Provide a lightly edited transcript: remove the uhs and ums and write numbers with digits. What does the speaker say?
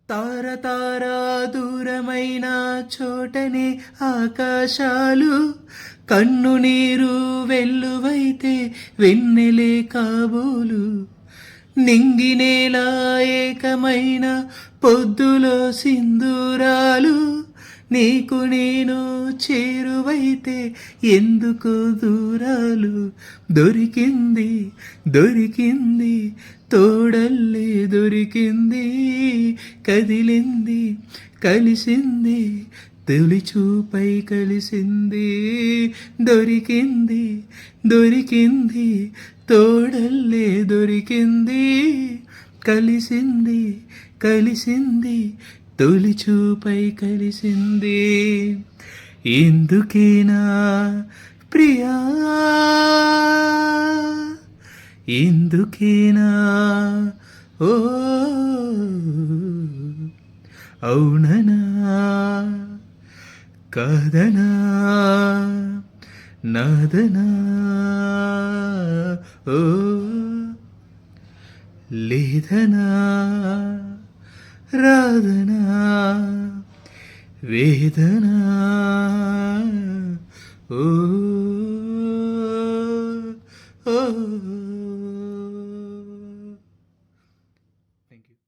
తార తారా దూరమైన చోటనే ఆకాశాలు, కన్ను నీరు వెల్లువైతే వెన్నెలే కాబోలు. నింగినేల ఏకమైన పొద్దులో సింధూరాలు, నీకు నేను చేరువైతే ఎందుకు దూరాలు. దొరికింది దొరికింది తోడల్లే దొరికింది, కదిలింది కలిసింది తొలి చూపై కలిసింది. దొరికింది దొరికింది తోడల్లే దొరికింది, కలిసింది కలిసింది తొలి చూపై కలిసింది. ఎందుకేనా ప్రియా, ఎందుకేనా ఓ అవుననా కాదనా నాదనా ఓ లేదనా రాధనా వేదనా ఓ ఓ